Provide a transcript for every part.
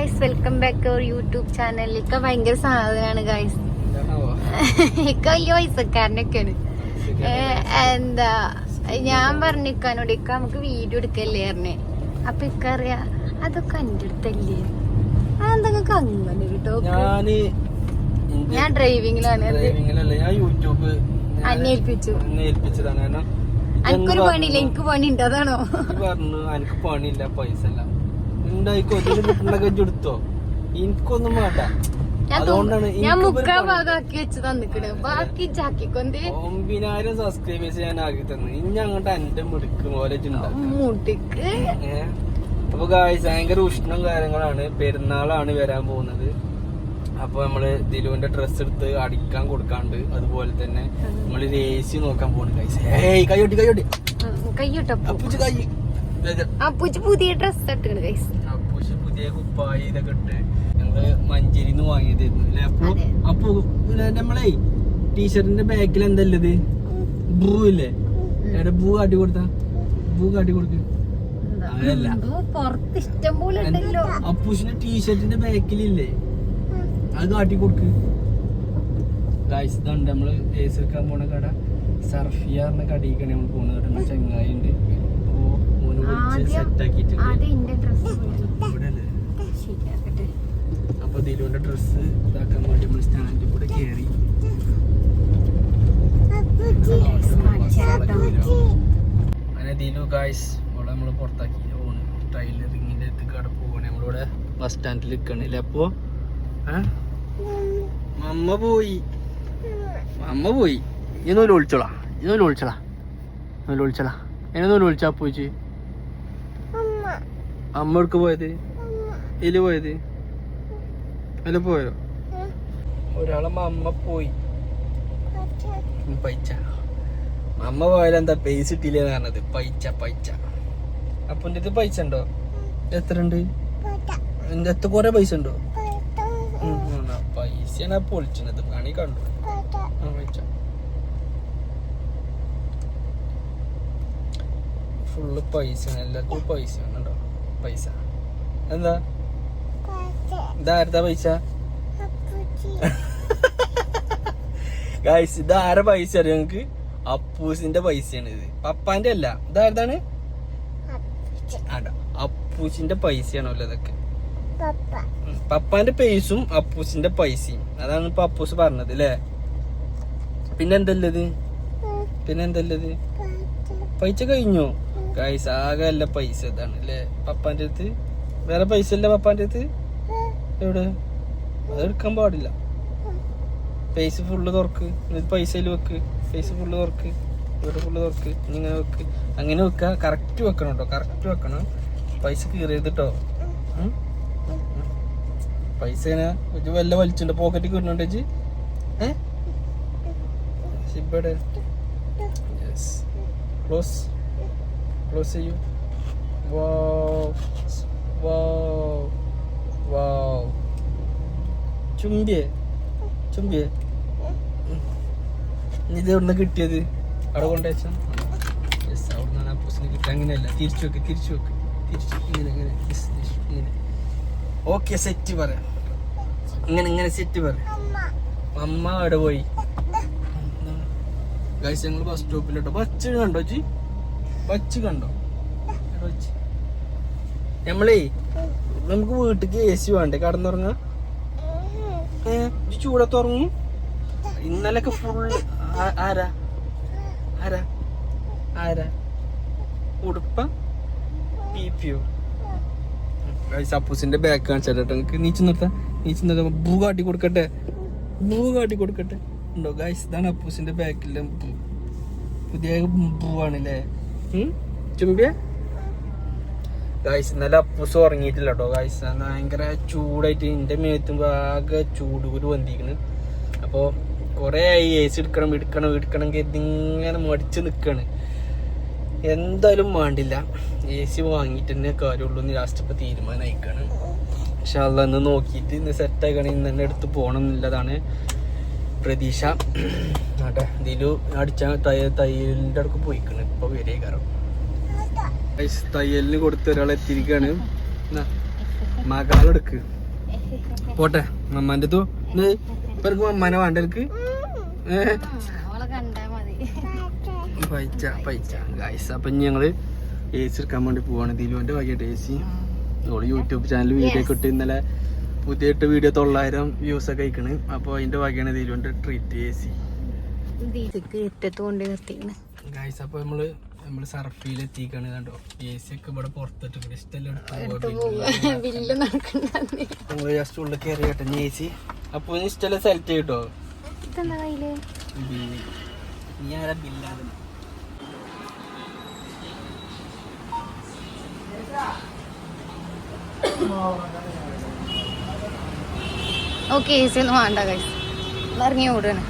Guys, welcome back to our YouTube channel. ഇക്ക ഭയങ്കര സാധനമാണ് ഗൈസ്. ഇക്ക വലിയ പൈസക്കാരനൊക്കെയാണ്. എന്താ ഞാൻ പറഞ്ഞിക്കാനോട് ഇക്ക നമുക്ക് വീഡിയോ എടുക്കല്ലേ പറഞ്ഞേ. അപ്പൊ ഇക്ക അറിയാ അതൊക്കെ എന്റെ അടുത്തല്ലേ, അതെന്തൊക്കെ അങ്ങനെ കേട്ടോ. ഞാൻ ഡ്രൈവിംഗിലാണ്, അന്വേഷിപ്പിച്ചു. എനിക്കൊരു പണിയില്ല, എനിക്ക് പണി ഉണ്ട്. അതാണോ പറഞ്ഞു? എനിക്ക് പണിയില്ല, പൈസ ഇല്ല, എടുത്തോ, എനിക്കൊന്നും വേണ്ട. ഞാൻ 3/4 ഭാഗമാക്കി വെച്ച് തന്നിക്കണ്, ബാക്കി ചാക്കിക്കൊണ്ട് 9,000 സബ്സ്ക്രൈബേഴ്സ് ഞാൻ ആക്കി തന്നു. ഇനി അങ്ങോട്ട് എന്റെ മുടുക്ക് പോലെ മുട്ടിക്ക്. അപ്പൊ ഗായ്സ് ഭയങ്കര ഉഷ്ണം കാര്യങ്ങളാണ്. പെരുന്നാളാണ് വരാൻ പോകുന്നത്. അപ്പൊ നമ്മള് ദിലുവിന്റെ ഡ്രസ് എടുത്ത് അടിക്കാൻ കൊടുക്കാണ്ട്, അതുപോലെ തന്നെ നമ്മള് AC നോക്കാൻ പോണ് ഗായ്സ്. അപ്പൂച്ച് പുതിയ ഡ്രസ് ഇട്ടിട്ടുണ്ട് ഗൈസ്. അപ്പൂച്ച് പുതിയ കുപ്പായി ഇതൊക്കെ ഇട്ട് ഞങ്ങള് മഞ്ചേരിന്ന് വാങ്ങിയതായിരുന്നു അല്ലെ. അപ്പൊ നമ്മളെ ടീഷർട്ടിന്റെ ബാക്കിൽ എന്തല്ലത്, ബൂ ഇല്ലേ? എവിടെ ബൂ കാട്ടി കൊടുത്ത, ബൂ കാട്ടി കൊടുക്ക. അതല്ല, അപ്പൂച്ചിന്റെ ടീഷർട്ടിന്റെ ബാക്കിലില്ലേ, അത് കാട്ടി കൊടുക്ക് ഗൈസ്. ഇതുണ്ട് നമ്മള് ഏസ് എടുക്കാൻ പോണ കട, സർഫിയ പറഞ്ഞ കടയിക്കാണ് നമ്മൾ പോണത്. കേട്ടോ, ചങ്ങായി ഉണ്ട്. അപ്പൊ ദിലുവിന്റെ ഡ്രസ് ഇതാക്കാൻ വേണ്ടി നമ്മൾ സ്റ്റാൻഡിൽ കൂടെ കേറി. അങ്ങനെ ദിലു ഗായ്സ് ഇവിടെ നമ്മള് പുറത്താക്കി പോണ്. ടൈലറിങ്ങിന്റെ അടുത്ത് കട പോവാണ്. നമ്മളിവിടെ ബസ് സ്റ്റാൻഡിൽ നിൽക്കണില്ലേ. അപ്പൊ അമ്മ പോയി ഇന്നൊരു വിളിച്ചോളാ, എന്നൊരു വിളിച്ചാ പോയിച്ച്. അമ്മ എടുക്ക് പോയത്, ഇതില് പോയത്, അതില് പോയോ? ഒരാളെ അമ്മ പോയി പൈച്ച. അമ്മ പോയാലും എന്താ പൈസ ഇട്ടില്ലേന്ന് പറഞ്ഞത്. പൈച്ച അപ്പൊ ഇത് പൈസ ഉണ്ടോ? എത്ര ഉണ്ട്? എത്ര കൊറേ പൈസ ഉണ്ടോ? പൈസയാണ് പൊളിച്ചത്, കാണി കണ്ടു. പൈസ ഫുള്ള് പൈസയാണ്, എല്ലാവർക്കും പൈസയാണ് കേട്ടോ. പൈസ എന്താ ഇതാരതാ പൈസ ഗായ്സ്? ഇതാരെ പൈസ അറിയാം ഞങ്ങക്ക്? അപ്പൂസിന്റെ പൈസയാണ് ഇത്, പപ്പാന്റെ അല്ല. ഇതാരതാണ്? അപ്പൂസിന്റെ പൈസയാണല്ലോ ഇതൊക്കെ. പപ്പാന്റെ പൈസയും അപ്പൂസിന്റെ പൈസയും, അതാണ് ഇപ്പൊ അപ്പൂസ് പറഞ്ഞത് അല്ലേ. പിന്നെന്തല്ലത് പൈസ കഴിഞ്ഞോ ഗായ്സ്? ആകെ അല്ല പൈസ ഇതാണ് അല്ലേ പപ്പാന്റെ അടുത്ത്. വേറെ പൈസ ഇല്ല പപ്പാന്റെ അടുത്ത്. എവിടെ? അതെടുക്കാൻ പാടില്ല. പൈസ ഫുള്ള് തുറക്ക്, പൈസയിൽ വെക്ക്. പൈസ ഫുള്ള് തുറക്ക്, ഇവിടെ ഫുള്ള് തുറക്ക്. ഇങ്ങനെ വെക്ക്, അങ്ങനെ വെക്ക. കറക്റ്റ് വെക്കണം കേട്ടോ, കറക്റ്റ് വെക്കണം. പൈസ കീറിയത് കേട്ടോ. പൈസ ഇങ്ങനെ വല്ല വലിച്ചുണ്ടോ പോക്കറ്റിൽ കിട്ടുന്നുണ്ട് ചേച്ചി? ഇവിടെ ക്ലോസ് ചെയ്യൂ. ചുംബിയെ ഇത് എവിടുന്ന കിട്ടിയത്? അവിടെ കൊണ്ടുവച്ച അവിടെ നിന്നാണ് അപ്പൂസിന് കിട്ടിയ. അങ്ങനെയല്ല, തിരിച്ചു വെക്ക്. ഇങ്ങനെ ഓക്കെ സെറ്റ് പറയാം. ഇങ്ങനെ സെറ്റ് പറയാം. അമ്മ അവിടെ പോയി ഗൈസ്. ഞങ്ങൾ ബസ് സ്റ്റോപ്പിലോട്ടോ. ബച്ച് കണ്ടോ ചി? ബച്ച് കണ്ടോ? നമ്മളേ നമുക്ക് വീട്ടിക്ക് AC വേണ്ടേ കടന്നുറങ്ങാ? ചൂടത്ത് ഉറങ്ങും. ഇന്നലൊക്കെ ഫുൾ ആരാ ഉടുപ്പ പിപിയോ ഗൈസ്. അപ്പൂസിന്റെ ബാക്ക് കാണിച്ചാട്ടോ എനിക്ക്. നീച്ചു നിർത്താം. ബൂ കാട്ടി കൊടുക്കട്ടെ ഉണ്ടോ ഗൈസ്? ഇതാണ് അപ്പൂസിന്റെ ബാക്കിലെ പുതിയ പൂവാണല്ലേ ചുംബിയ ഗൈസ്. ഇന്നലെ അപ്പൂസ് ഉറങ്ങിയിട്ടില്ല കേട്ടോ ഗൈസ്. ഭയങ്കര ചൂടായിട്ട് എന്റെ മേത്തുമ്പോ ആകെ ചൂടുകൂര് വന്നിരിക്കണ്. അപ്പൊ കൊറേ ആയി AC എടുക്കണം കരുതി ഇങ്ങനെ മടിച്ച് നിക്കാണ്. എന്തായാലും വേണ്ടില്ല, AC വാങ്ങിയിട്ട് തന്നെ കാര്യമുള്ളൂ എന്ന് ലാസ്റ്റ് ഇപ്പൊ തീരുമാനമായിക്കാണ്. പക്ഷെ ഇന്ന് നോക്കിയിട്ട് ഇന്ന് സെറ്റ് ആയിക്കണ ഇന്ന് തന്നെ എടുത്ത് പോകണം എന്നുള്ളതാണ് പ്രതീക്ഷ. ആട്ടെ ദിലു അടിച്ച തയ്യലിന്റെ അടുക്ക് പോയിക്കണ്. ഇപ്പൊ വരേ കാരണം തയ്യലിന് കൊടുത്ത് ഒരാൾ എത്തിയിരിക്കാണ്. മകളെടുക്ക് പോട്ടെ മമ്മാന്റെ ഇപ്പൊ മമ്മനെ വേണ്ട എനിക്ക് അവളെ കണ്ടാ മതി. പൈച്ച ഗൈസ്. അപ്പൊ ഞങ്ങള് എ സി എടുക്കാൻ വേണ്ടി പോവാണ്. ദിലുവിന്റെ വകയായിട്ട് എ സി. ഓള് യൂട്യൂബ് ചാനൽ വീഡിയോ ഒക്കെ ഇട്ട് ഇന്നലെ പുതിയിട്ട് വീഡിയോ 900 വ്യൂസ് ഒക്കെ അയക്കണ്. അപ്പൊ അതിന്റെ വകയാണ് ദിലുവിന്റെ ട്രീറ്റ് എ സി ഗൈസ്. അപ്പൊ നമ്മള് സർഫിയിൽ എത്തിക്കാണ്. കണ്ടോ എ സി ഒക്കെ ഇവിടെ പുറത്തിട്ട് ഇഷ്ടമല്ല നമ്മള് ജസ്റ്റ് ഉള്ളിൽ കയറി കേട്ടോ എ സി. അപ്പൊ ഇഷ്ടമല്ല സെലക്ട് ചെയ്തിട്ടോ. ഞാൻ ബില്ലാണ്. ഓക്കെ എ സി ഒന്നും വേണ്ട ഗൈസ്, ഇറങ്ങി ഓടുകയാണ്.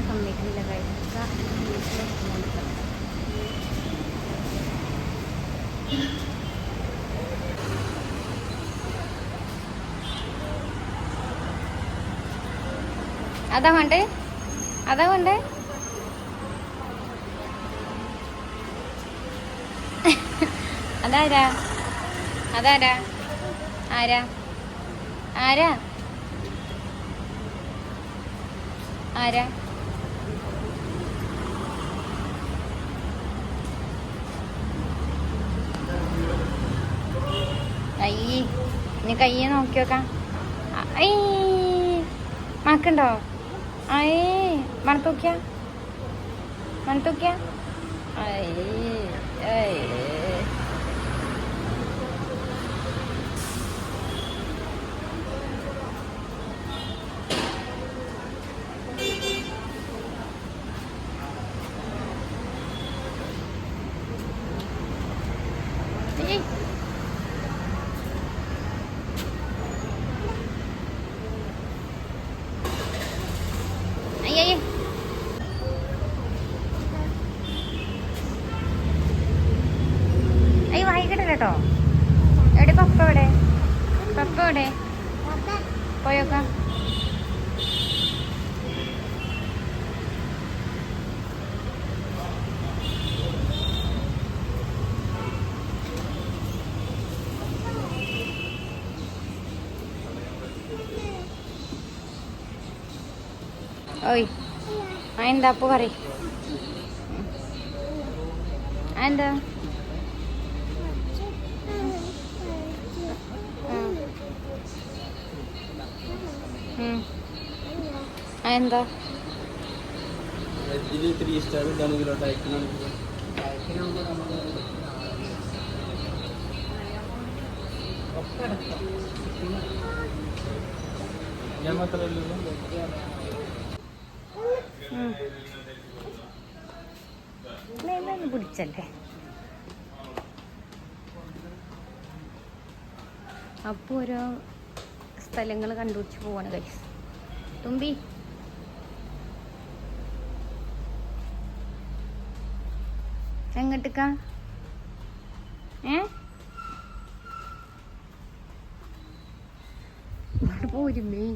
സമ്മതിക്കുന്നില്ല ഗൈസ്. അതാ വേണ്ടേ, അതാ വേണ്ടേ. അതാരാ, അതാരാ, ആരാ, ആരാ, ആരാ. അയ്യേ, ഇനി കയ്യെ നോക്കി നോക്കാം. മണക്കുണ്ടോ? അയ്യേ, മണത്തോക്കിയ, മണത്തോക്കിയ. അയ്യേ, അയ്യ വായിക്കട്ടെ കേട്ടോ. എവിടെ പപ്പ? എവിടെ പപ്പ? എവിടെ പോയോക്കാം. ഓയ് എന്താ അപ്പൊ പറ. എന്താ എന്താ 3 സ്റ്റാർ ഇതാണെങ്കിലോ ഞാൻ മാത്രമല്ലോ പിടിച്ചല്ലേ. അപ്പൊ ഓരോ സ്ഥലങ്ങൾ കണ്ടുപിടിച്ച് പോവാണ് ഗൈസ്. തുമ്പി എങ്ങോട്ടേക്കാ? പോരുമേ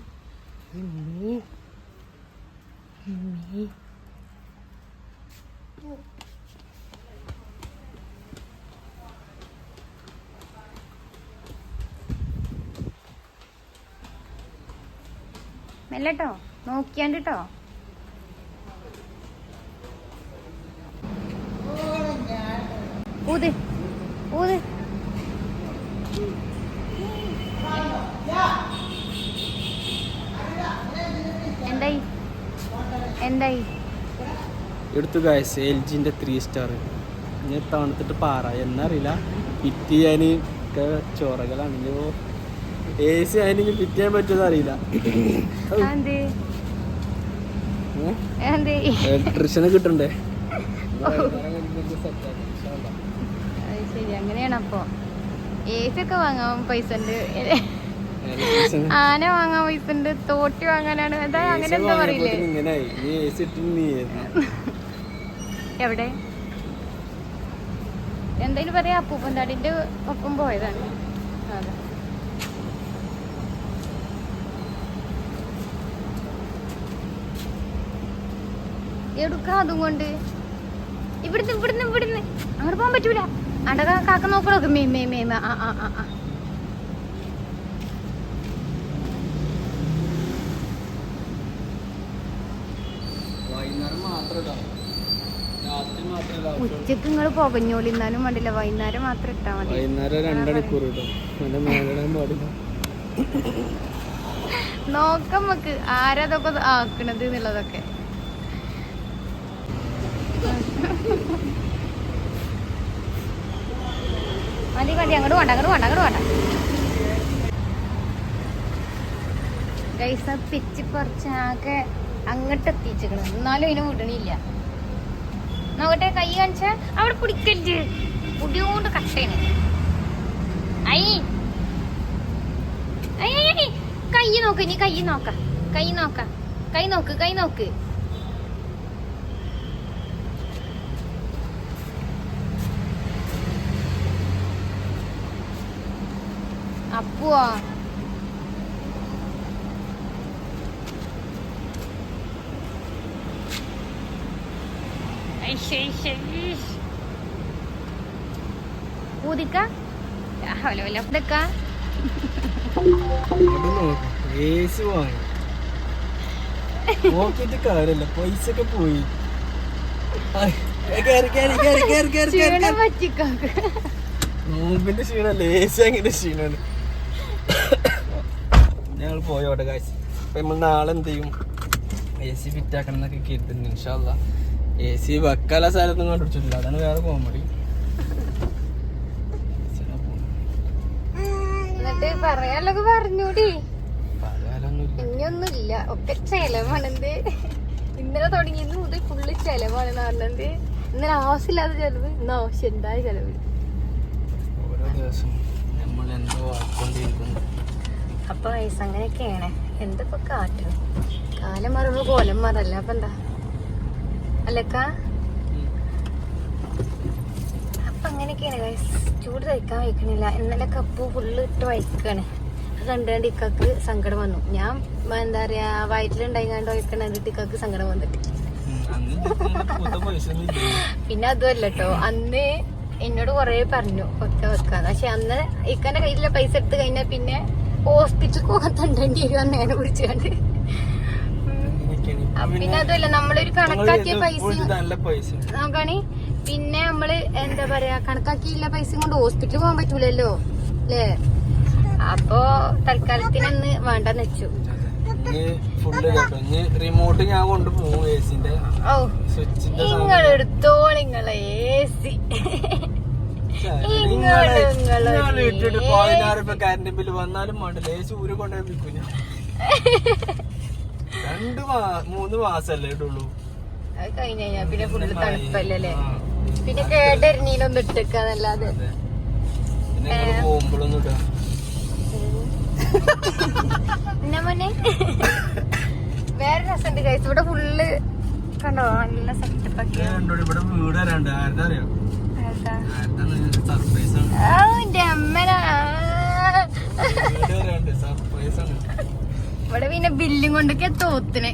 മെല്ലട്ടോ, നോക്കിയാണ്ട് ട്ടോ. ഊത് ഊത്. എന്തായി എന്തായി? എടുത്തു ഗൈസ് LGന്റെ 3 സ്റ്റാർ. ഞാൻ തണുത്തിട്ട് പാറ എന്നറിയില്ല. ഫിറ്റ് ചെയ്യാൻ ചോറകളാണല്ലോ. AC ആണെങ്കിൽ ഫിറ്റ് ചെയ്യാൻ പറ്റുമെന്ന് അറിയില്ല. ഇലക്ട്രീഷ്യനെ കിട്ടണ്ടേ? ശരി, അങ്ങനെയാണ്. അപ്പൊ AC ഒക്കെ വാങ്ങാൻ പൈസ ഉണ്ട്, ആന വാങ്ങാൻ പൈസ ഉണ്ട്, തോട്ടി വാങ്ങാനാണ്. എന്താ അങ്ങനെ എന്താ പറയില്ലേ? എവിടെ എന്തായാലും പറയാ. അപ്പൂപ്പന്താടിന്റെ ഒപ്പം പോയതാണ്. അതെ, എടുക്ക അതും കൊണ്ട് ഇവിടുന്ന് ഇവിടുന്ന് ഇവിടുന്ന് അങ്ങോട്ട് പോകാൻ പറ്റൂല. അടക കാക്ക നോക്കണോ മേ മേ മേ ആ ആ ആ ആ ഉച്ചക്ക് നിങ്ങൾ പുകഞ്ഞോളി എന്നാലും വേണ്ടില്ല, വൈകുന്നേരം മാത്രം ഇട്ടാ മതി. വൈകുന്നേരം 2 മണിക്കൂർ നോക്കാം നമുക്ക് ആരതൊക്കെ ആക്കണത് എന്നുള്ളതൊക്കെ. മതി മതി, അങ്ങോട്ട് വേണ്ട അങ്ങോട്ട് വേണ്ട അങ്ങോട്ട് വേണ്ട. ഗൈസ് പിച്ച് കുറച്ചാകെ അങ്ങോട്ട് എത്തിച്ചിക്കണം, എന്നാലും അതിനെ വിടണില്ല. നോക്കട്ടെ കൈ കാണിച്ച അവിടെ പിടിക്കരുത്, പുടിയോണ്ട് കട്ടേണ്. ഐ കൈ നോക്ക്, നീ കൈ നോക്ക, കൈ നോക്ക, കൈ നോക്ക്, കൈ നോക്ക്. അപ്പുവാ ഊതിക്ക ഹലോ ഇതൊക്കെ നോക്കിട്ട് കാര്യല്ല, പൈസ ഒക്കെ പോയി. നോമ്പിന്റെ ക്ഷീണല്ലേ, ഏസി അങ്ങനെ ക്ഷീണാണ്. ഞങ്ങൾ പോയോട്ടെ കാശ്. അപ്പൊ നമ്മൾ നാളെ എന്ത് ചെയ്യും, AC ഫിറ്റ് ആക്കണം എന്നൊക്കെ കരുതുന്നു. ഇൻഷാ അല്ലാ AC വെക്കാല സ്ഥലത്തൊന്നും കണ്ടുപിടിച്ചിട്ടില്ല, അതാണ് വേറെ കോമഡി. എന്നിട്ട് പറയാനൊക്കെ പറഞ്ഞൂടി, ഇനിയൊന്നുമില്ല, ഒക്കെ ചെലവാണെന്ത്. ഇന്നലെ തുടങ്ങിയത് മുതൽ ഫുള്ള് ചെലവാണെന്ന് പറഞ്ഞത്. ഇന്നലെ ആവശ്യമില്ലാത്ത ചെലവ്, ഇന്ന് ആവശ്യം ഉണ്ടായ ചെലവ്. ഓരോ ദിവസം നമ്മൾ എന്തോ ആയിക്കൊണ്ടിരിക്കുന്നു. അപ്പൊ വയസ്സ് അങ്ങനെയൊക്കെയാണ്, എന്തൊക്കെ കാട്ടും. കാലം മാറുമ്പോ കോലം മാറല്ല, അപ്പൊ എന്താ അല്ലക്ക. അപ്പൊ അങ്ങനെയൊക്കെയാണ് വയസ്സ്. ചൂട് തയ്ക്കാൻ വയ്ക്കണില്ല. ഇന്നലെ കപ്പ് ഫുള്ള് ഇട്ട് വയ്ക്കാണ്. അത് കണ്ടുകൊണ്ട് ഇക്കാക്ക് സങ്കടം വന്നു. ഞാൻ എന്താ പറയാ വയറ്റിലുണ്ടായിക്കാണ്ട് വയ്ക്കണിട്ട് ഇക്കാക്ക് സങ്കടം വന്നിട്ട്. പിന്നെ അതുമല്ല കേട്ടോ, അന്ന് എന്നോട് കൊറേ പറഞ്ഞു വെക്കാന്ന്. പക്ഷെ അന്ന് ഇക്കാന്റെ കയ്യിലുള്ള പൈസ എടുത്ത് കഴിഞ്ഞാൽ പിന്നെ ഹോസ്പിറ്റലിൽ പോകാൻ തണ്ടേണ്ടി വരും നേരെ പിടിച്ചുകൊണ്ട്. പിന്നെ അതുമല്ല, നമ്മളൊരു കണക്കാക്കിയ പൈസ നോക്കാണി. പിന്നെ നമ്മള് എന്താ പറയാ കണക്കാക്കിയില്ല പൈസ കൊണ്ട് ഹോസ്പിറ്റലിൽ പോകാൻ പറ്റൂലല്ലോ അല്ലേ. അപ്പൊ തൽക്കാലത്തിനന്ന് വേണ്ടെന്ന് വെച്ചു. റിമോട്ട് ഞാൻ കൊണ്ടുപോകും ഏസിന്റെ. ഓ നിങ്ങളെടുത്തോളിങ്ങളെ AC. 16 കറന്റ് ബില്ല് വന്നാലും വേണ്ടില്ല, ഏസി ഊര് കൊണ്ടുപോയി. 2-3 മാസല്ലേ ഇട്ടുള്ളൂ. അത് കഴിഞ്ഞ് കഴിഞ്ഞാ പിന്നെ ഫുള്ള് തണുപ്പല്ലേ. പിന്നെ കേട്ടരിഞ്ഞിലൊന്നും ഇട്ടേക്കാന്നല്ലാതെ പോകുമ്പോഴൊന്നും ഇട്ടാ മോനെ. വേറെ രസമുണ്ട് കഴിച്ചു. ഇവിടെ ഫുള്ള് കണ്ടോ നല്ല സെറ്റപ്പ് ഒക്കെ. ഇവിടെ വീട് വരാണ്ട് ആരുടെ അറിയോ, സർപ്രൈസ് ആണ്. സർപ്രൈസ് ആണ്. ഇവിടെ പിന്നെ ബില്ലും കൊണ്ടൊക്കെ തോത്തിനെ.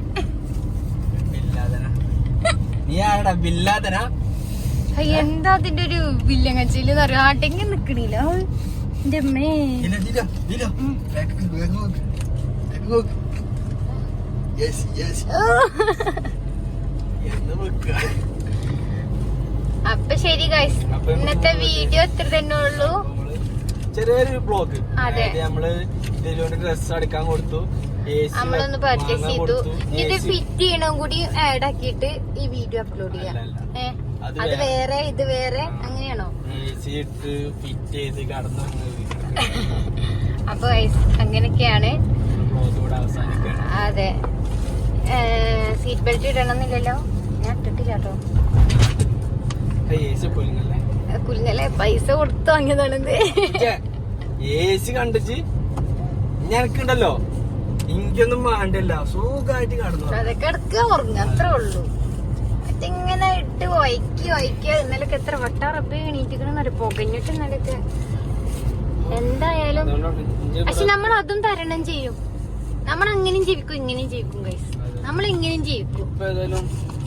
നീ ആരടാ ബില്ലാതനാ? എന്താ അതിന്റെ ഒരു ബില്ലും കച്ചില് ആട്ടെങ്കിൽ നിക്കണില്ല. എന്റെ അമ്മേ. അപ്പൊ ശരി ഗൈസ്, ഇന്നത്തെ വീഡിയോ ഇത്ര തന്നെ ഉള്ളൂ. ചെറിയൊരു ബ്ലോഗ്. അതെ, നമ്മള് ഡ്രസ് അടിക്കാൻ കൊടുത്തു, നമ്മളൊന്ന് പർച്ചേസ് ചെയ്തു. ഇത് ഫിറ്റ് ചെയ്യണം കൂടി ആഡ് ആക്കിയിട്ട് ഈ വീഡിയോ അപ്ലോഡ് ചെയ്യാം. അത് വേറെ ഇത് വേറെ അങ്ങനെയാണോ? അപ്പൊ അങ്ങനെയൊക്കെയാണ്. അതെ, സീറ്റ് ബെൽറ്റ് ഇടണമെന്നില്ലല്ലോ. ഞാൻ ഇട്ടിട്ടില്ല കേട്ടോ. കുലുങ്ങല്ലേ, പൈസ കൊടുത്തു വാങ്ങിയതാണെന്ന്. AC കണ്ടിച്ച് ഞനക്കുണ്ടല്ലോ, എനിക്കൊന്നും വേണ്ടല്ല, സുഖമായിട്ട് കടന്നു. അതെ, കിടക്കുക ഉറങ്ങുക, അത്രേ ഉള്ളൂ. ഇങ്ങനെ ഇട്ട് വയ്ക്കുക. ഇന്നലൊക്കെ എത്ര വട്ടാറപ്പ് എണീറ്റിക്കണെന്നറിയ, പുകഞ്ഞിട്ട് ഇന്നലൊക്കെ. എന്തായാലും പക്ഷെ നമ്മൾ അതും തരണം ചെയ്യും. നമ്മൾ അങ്ങനെയും ജീവിക്കും ഇങ്ങനെയും ജീവിക്കും ഗൈസ്. നമ്മൾ ഇങ്ങനെയും ജീവിക്കും.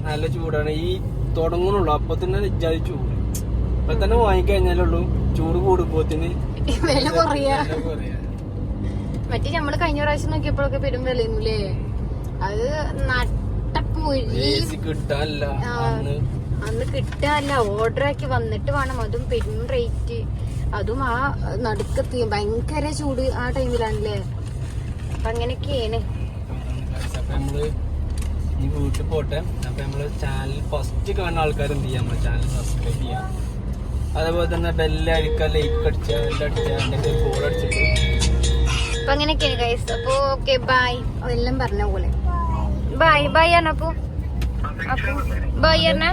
നല്ല ചൂടാണ്. ഈ തുടങ്ങണുള്ളൂ. അപ്പൊ തന്നെ ഇജ്ജാതി ചൂട്. ഇപ്പൊ തന്നെ വാങ്ങിക്കഴിഞ്ഞാലുള്ളൂ ചൂട് കൂടുമ്പോത്തിന് വില കുറയാ. മറ്റേ നമ്മള് കഴിഞ്ഞ പ്രാവശ്യം നോക്കിയപ്പോഴൊക്കെ പെരും വിലയൊന്നുമില്ലേ? അത് നട്ടപ്പൊരി കിട്ടാല്ല. അന്ന് കിട്ടാല്ല. ഓർഡർ ആക്കി വന്നിട്ട് വേണം. അതും പെരും റേറ്റ്. അതും ആ നടുക്കത്തി ഭയങ്കര ചൂട് ആ ടൈമിലാണല്ലേ. അപ്പൊ അങ്ങനെയൊക്കെയാണ്. അപ്പൊ നമ്മള് ഈ വീട്ടിൽ പോട്ടെ. അപ്പൊ നമ്മള് ചാനൽ ഫസ്റ്റ് കാണുന്ന ആൾക്കാർ എന്ത് ചെയ്യാം, നമ്മളെ ചാനൽ സബ്സ്ക്രൈബ് ചെയ്യാം. അതേപോലെ തന്നെ ബെല്ലടിക്കുക, ലൈക്ക് അടിക്കുക, ബെല്ലടിക്കുക, ബോൾ അടിച്ചിട്ട്. അപ്പൊ അങ്ങനെയൊക്കെയാണ് ഗൈസ്. അപ്പൊ ഓക്കെ ബൈ. എല്ലാം പറഞ്ഞ പോലെ ബൈ ബൈ ആണ്. അപ്പൊ ബൈ പറഞ്ഞ